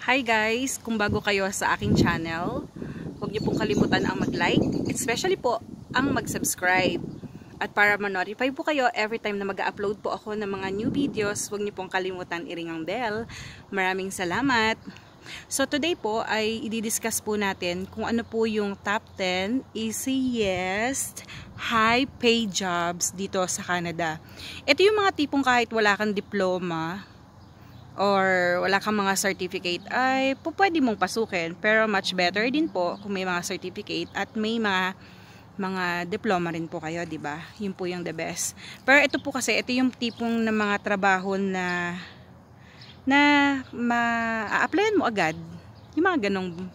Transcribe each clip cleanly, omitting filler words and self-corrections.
Hi guys! Kung bago kayo sa aking channel, huwag niyo pong kalimutan ang mag-like, especially po ang mag-subscribe. At para ma-notify po kayo every time na mag-upload po ako ng mga new videos, huwag niyo pong kalimutan i-ring ang bell. Maraming salamat! So today po ay i-discuss po natin kung ano po yung top 10 easiest high pay jobs dito sa Canada. Ito yung mga tipong kahit wala kang diploma or wala kang mga certificate ay pwede mong pasukin, pero much better din po kung may mga certificate at may mga diploma rin po kayo, di ba? Yun po yung the best. Pero ito po kasi ito yung tipong ng mga trabaho na ma-applyan mo agad, yung mga ganong.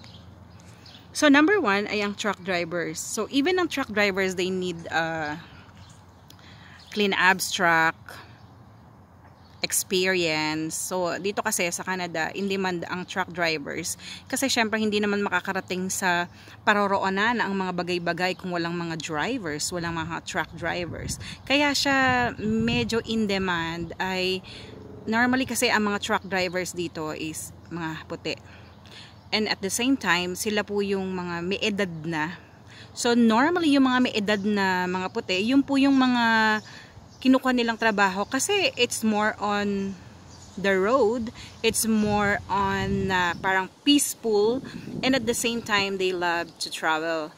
So number 1 ay ang truck drivers. So even ang truck drivers, they need clean abstract experience. So dito kasi sa Canada, in demand ang truck drivers kasi syempre hindi naman makakarating sa paroroonan ang mga bagay-bagay kung walang mga drivers, walang mga truck drivers. Kaya siya medyo in demand. Ay normally kasi ang mga truck drivers dito is mga puti. And at the same time, sila po yung mga may edad na. So normally yung mga may edad na mga puti, yung po yung mga kinukuha nilang trabaho kasi it's more on the road, it's more on parang peaceful, and at the same time they love to travel.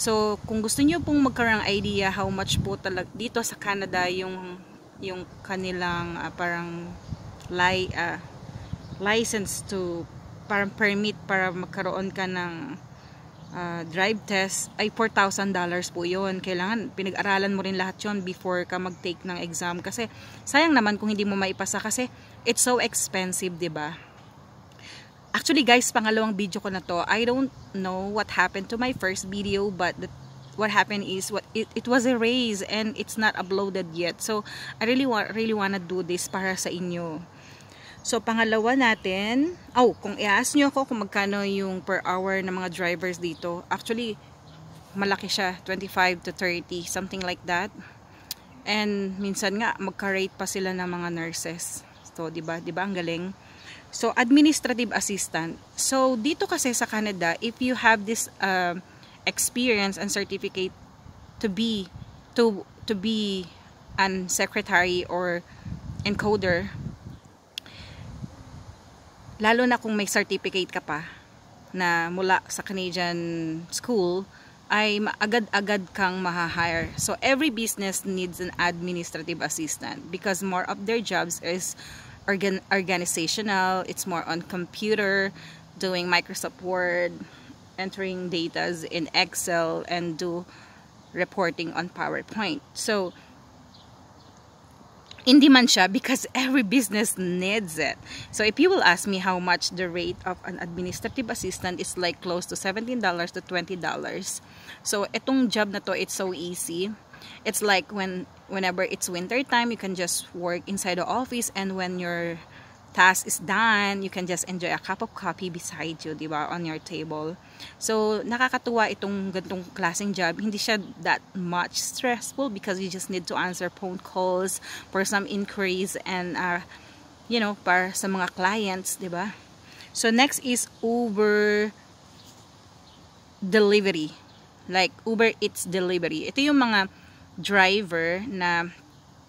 So kung gusto niyo pong magkaroon ng idea how much po talaga dito sa Canada yung kanilang parang license to parang permit para magkaroon ka ng drive test ay $4,000 po yun. Kailangan pinag-aralan mo rin lahat yun before ka mag-take ng exam kasi sayang naman kung hindi mo maipasa kasi it's so expensive, diba? Actually guys, pangalawang video ko na to. I don't know what happened to my first video, but what happened is it was erased and it's not uploaded yet. So I really wanna do this para sa inyo. So, pangalawa natin, kung i-ask nyo ako kung magkano yung per hour ng mga drivers dito, actually, malaki siya, 25 to 30, something like that. And, minsan nga, magka-rate pa sila ng mga nurses. So, diba ang galing? So, administrative assistant. So, dito kasi sa Canada, if you have this experience and certificate to be an secretary or encoder, lalo na kung may certificate ka pa na mula sa Canadian school, ay agad-agad kang maha-hire. So every business needs an administrative assistant because more of their jobs is organizational. It's more on computer, doing Microsoft Word, entering datas in Excel, and do reporting on PowerPoint. So in demand siya because every business needs it. So if you will ask me how much the rate of an administrative assistant is like close to $17 to $20. So itong job na to, it's so easy. It's like whenever it's winter time, you can just work inside the office, and when your task is done, you can just enjoy a cup of coffee beside you, diba, on your table. So nakakatuwa itong gantong klaseng job. Hindi siya that much stressful because you just need to answer phone calls for some inquiries and para sa mga clients, diba? So next is Uber delivery, like Uber Eats delivery. Ito yung mga driver na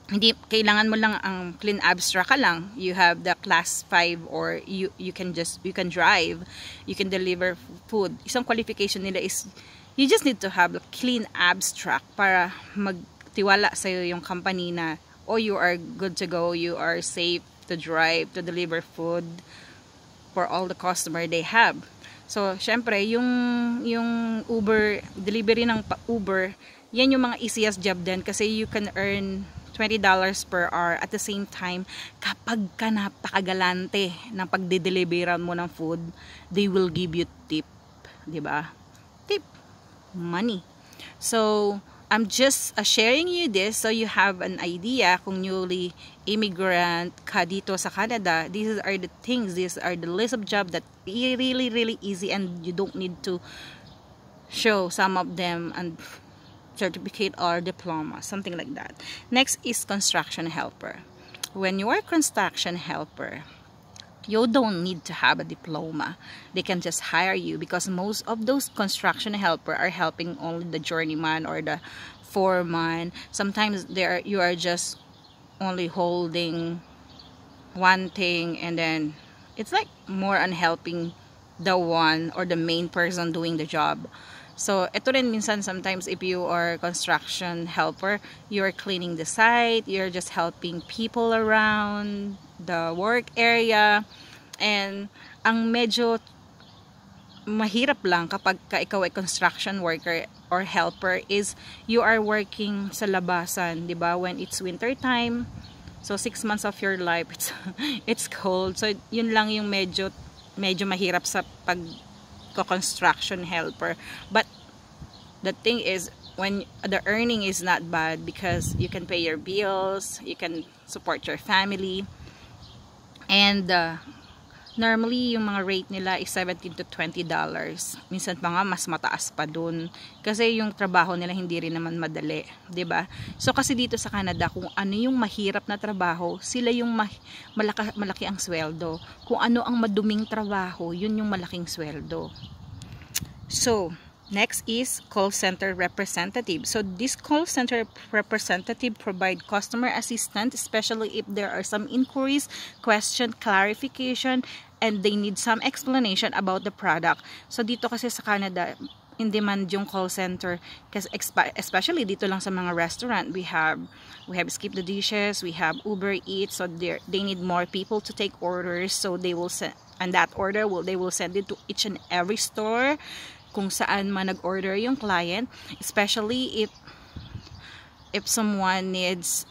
hindi kailangan mo lang ang clean abstract ka lang. You have the class 5 or you can drive, you can deliver food. Isang qualification nila is you just need to have a clean abstract para magtiwala sa iyo yung company na you are good to go, you are safe to drive, to deliver food for all the customer they have. So syempre yung Uber delivery ng Uber, yan yung mga easiest job din kasi you can earn $20 per hour. At the same time, kapag ka napakagalante ng pagde-deliveran mo ng food, they will give you tip. Diba? Tip. Money. So, I'm just sharing you this so you have an idea kung newly immigrant ka dito sa Canada. These are the things, these are the list of jobs that really easy and you don't need to show some of them and certificate or diploma, something like that. Next is construction helper. When you are construction helper, You don't need to have a diploma. They can just hire you because most of those construction helper are helping only the journeyman or the foreman. Sometimes you are just only holding one thing, and then it's like more on helping the one or the main person doing the job. So ito rin minsan, sometimes if you are construction helper, you're cleaning the site, you're just helping people around the work area. And ang medyo mahirap lang kapag ikaw ay construction worker or helper is you are working sa labasan, 'di ba? When it's winter time, so 6 months of your life it's cold. So yun lang yung medyo mahirap sa pag construction helper. But the thing is, when the earning is not bad because you can pay your bills, you can support your family, and normally yung mga rate nila is $17 to $20. Minsan pa nga mas mataas pa dun kasi yung trabaho nila hindi rin naman madali, 'di ba? So kasi dito sa Canada, kung ano yung mahirap na trabaho, sila yung malaki ang sweldo. Kung ano ang maduming trabaho, yun yung malaking sweldo. So next is call center representative. So this call center representative provide customer assistance, especially if there are some inquiries, question, clarification, and they need some explanation about the product. So dito kasi sa Canada, in demand yung call center kasi especially dito lang sa mga restaurant. We have Skip the Dishes, we have Uber Eats, so they need more people to take orders, so they will send, and that order they will send it to each and every store kung saan man nag-order yung client, especially if someone needs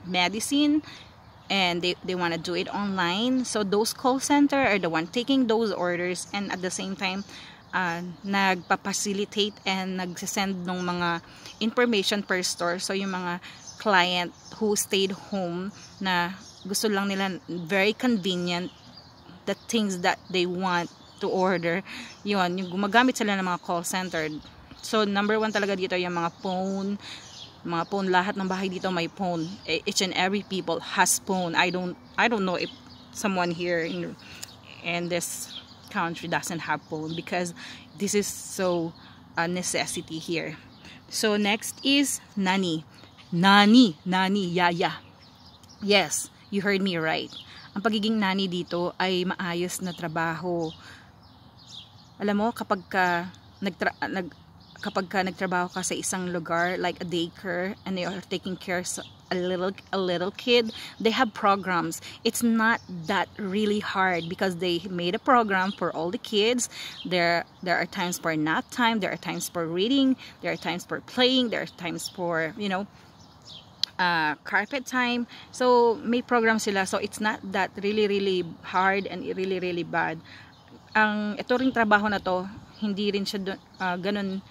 medicine and they want to do it online. So those call center are the one taking those orders, and at the same time nagpa-facilitate and nagsasend ng mga information per store. So yung mga client who stayed home na gusto lang nila very convenient the things that they want to order, yun, yung gumagamit sila ng mga call center. So number one talaga dito yung mga phone, lahat ng bahay dito may phone. Each and every people has phone. I don't know if someone here in this country doesn't have phone, because this is so a necessity here. So next is nani, yaya. Yes, you heard me right. Ang pagiging nani dito ay maayos na trabaho. Alam mo, kapag ka nagtrabaho ka sa isang lugar like a daycare and they are taking care of a little kid, they have programs. It's not that really hard because they made a program for all the kids. There are times for nap time, there are times for reading, there are times for playing, there are times for, you know, carpet time. So may program sila, so it's not that really hard and really bad. Ito ring trabaho na to, hindi rin siya ganun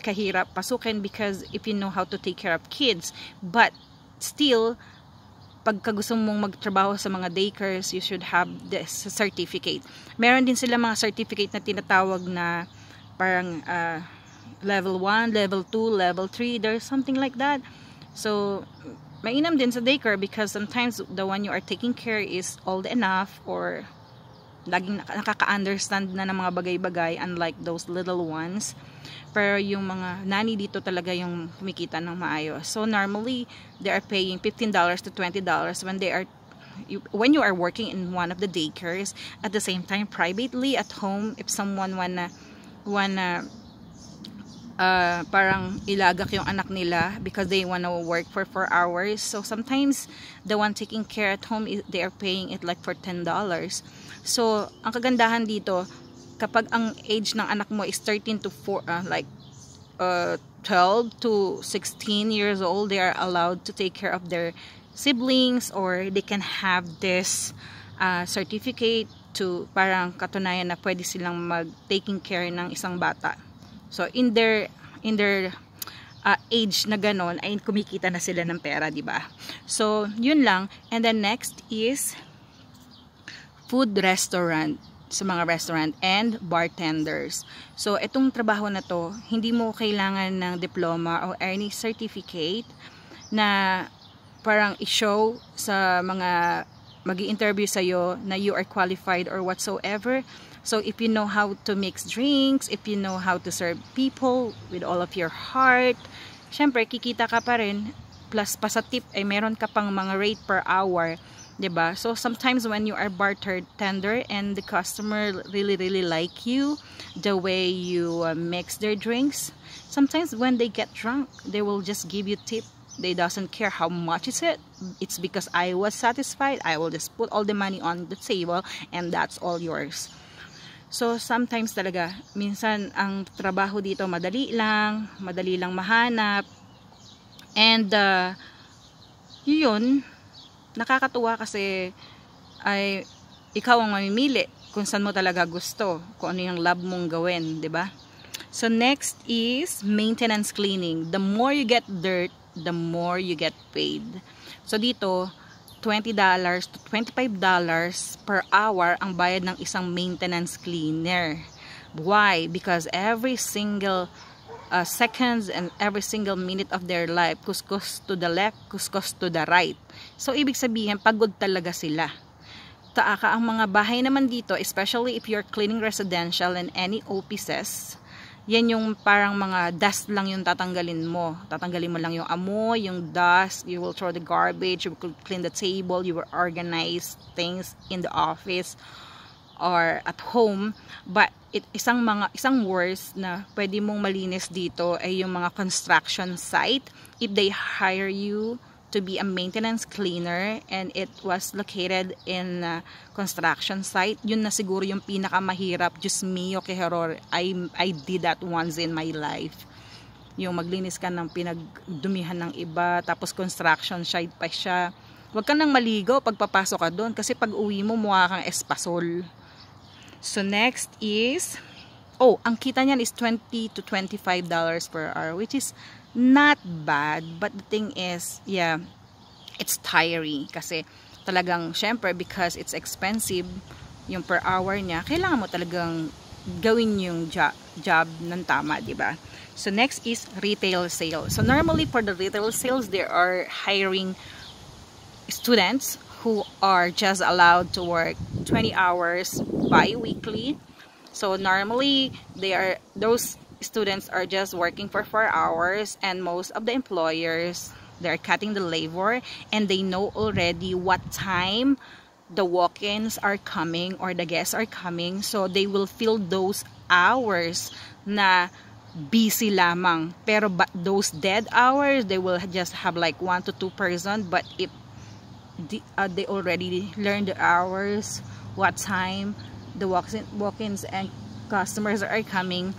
kahirap pasukin because if you know how to take care of kids. But still, pagka gusto mong magtrabaho sa mga daycares, you should have this certificate. Meron din sila mga certificate na tinatawag na parang level 1, level 2, level 3, there's something like that. So mainam din sa daycare because sometimes the one you are taking care is old enough or laging nakaka-understand na ng mga bagay-bagay, unlike those little ones. Pero yung mga nanny dito talaga yung kumikita ng maayos. So normally they are paying $15 to $20 when you are working in one of the daycares. At the same time, privately at home, if someone wanna parang ilagak yung anak nila because they wanna work for 4 hours. So sometimes the one taking care at home, they are paying it like for $10. So ang kagandahan dito, kapag ang age ng anak mo is 13 to 12 to 16 years old, they are allowed to take care of their siblings, or they can have this certificate to parang katunayan na pwede silang taking care ng isang bata. So in their age na ganon ay kumikita na sila ng pera, di ba? So yun lang. And then next is food restaurant, sa mga restaurant and bartenders. So itong trabaho na to, hindi mo kailangan ng diploma o any certificate na parang i-show sa mga magi-interview sa'yo na you are qualified or whatsoever. So if you know how to mix drinks, if you know how to serve people with all of your heart, syempre kikita ka pa rin. Plus pa sa tip ay meron ka pang mga rate per hour, 'di ba? So sometimes when you are bartender and the customer really like you, the way you mix their drinks, sometimes when they get drunk, they will just give you tip. They doesn't care how much is it. It's because I was satisfied. I will just put all the money on the table and that's all yours. So sometimes talaga, minsan ang trabaho dito madali lang mahanap. And yun, nakakatuwa kasi ay ikaw ang mamimili kung saan mo talaga gusto, kung ano yung love mong gawin, 'di ba? So next is maintenance cleaning. The more you get dirt, the more you get paid. So dito, $20 to $25 per hour ang bayad ng isang maintenance cleaner. Why? Because every single seconds and every single minute of their life, kuskus to the left, kuskus to the right. So ibig sabihin, pagod talaga sila. Taaka ang mga bahay naman dito, especially if you're cleaning residential and any offices, yan yung parang mga dust lang yung tatanggalin mo. Tatanggalin mo lang yung amoy, yung dust, you will throw the garbage, you will clean the table, you will organize things in the office or at home. But isang worst na pwede mong malinis dito ay yung mga construction site. If they hire you to be a maintenance cleaner and it was located in a construction site, yun na siguro yung pinakamahirap. Diyos mio, que horror. I did that once in my life. Yung maglinis ka ng pinagdumihan ng iba, tapos construction site pa siya. Huwag ka nang maligo pagpapasok ka doon kasi pag uwi mo mukha kang espasol. So next is, ang kita niyan is $20 to $25 per hour, which is not bad. But the thing is, yeah, it's tiring. Kasi talagang, syempre, because it's expensive, yung per hour niya, kailangan mo talagang gawin yung job ng tama, diba? So next is retail sales. So normally for the retail sales, they are hiring students who are just allowed to work 20 hours bi-weekly. So normally those students are just working for 4 hours, and most of the employers, they're cutting the labor and they know already what time the walk-ins are coming or the guests are coming, so they will fill those hours na busy lamang. Pero those dead hours, they will just have like 1 to 2 person. But if they already learned the hours, what time the walk-ins and customers are coming,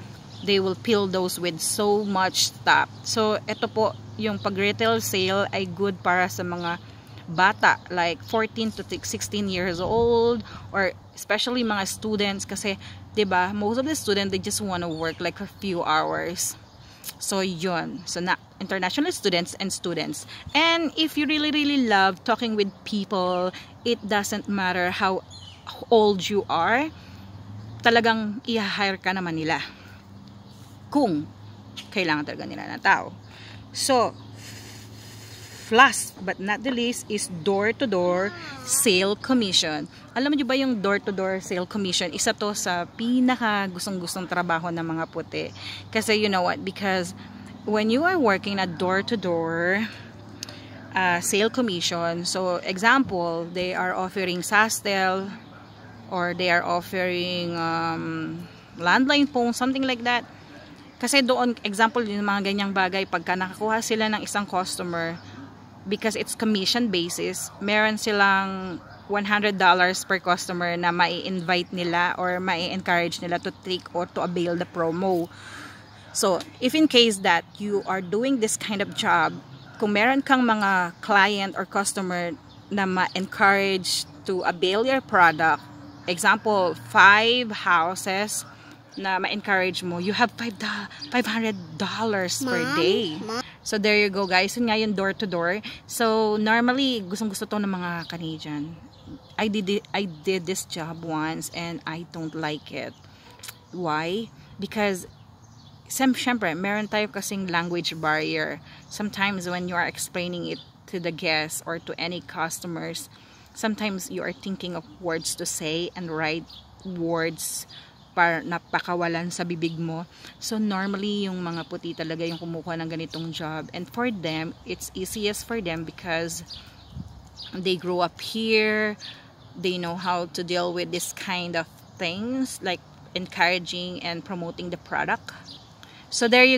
they will fill those with so much stuff. So ito po, yung pag retail sale ay good para sa mga bata like 14 to 16 years old, or especially mga students kasi 'di ba, most of the students, they just want to work like a few hours. So yun, so na international students. And if you really love talking with people, it doesn't matter how old you are, talagang i-hire ka naman nila kung kailangan talaga nila ng tao. So last but not the least is door-to-door sale commission. Alam niyo ba yung door-to-door sale commission? Isa to sa pinaka gustong-gustong trabaho ng mga puti. Kasi you know what? Because when you are working at door-to-door sale commission, so example, they are offering Sastel or they are offering landline phone, something like that. Kasi doon, example, yung mga ganyang bagay, pagka nakakuha sila ng isang customer, because it's commission basis, meron silang $100 per customer na mai-invite nila or mai-encourage nila to take or to avail the promo. So, if in case that you are doing this kind of job, kung meron kang mga client or customer na ma-encourage to avail your product, example, 5 houses na ma-encourage mo, you have $500 per day. So there you go guys, yun nga yung door to door. So normally gustong-gusto to ng mga Canadian. I did this job once and I don't like it. Why? Because syempre meron tayo kasing language barrier. Sometimes when you are explaining it to the guests or to any customers, sometimes you are thinking of words to say and write words para napakawalan sa bibig mo. So normally yung mga puti talaga yung kumukuha ng ganitong job, and for them it's easiest for them because they grew up here, they know how to deal with this kind of things like encouraging and promoting the product. So there you go.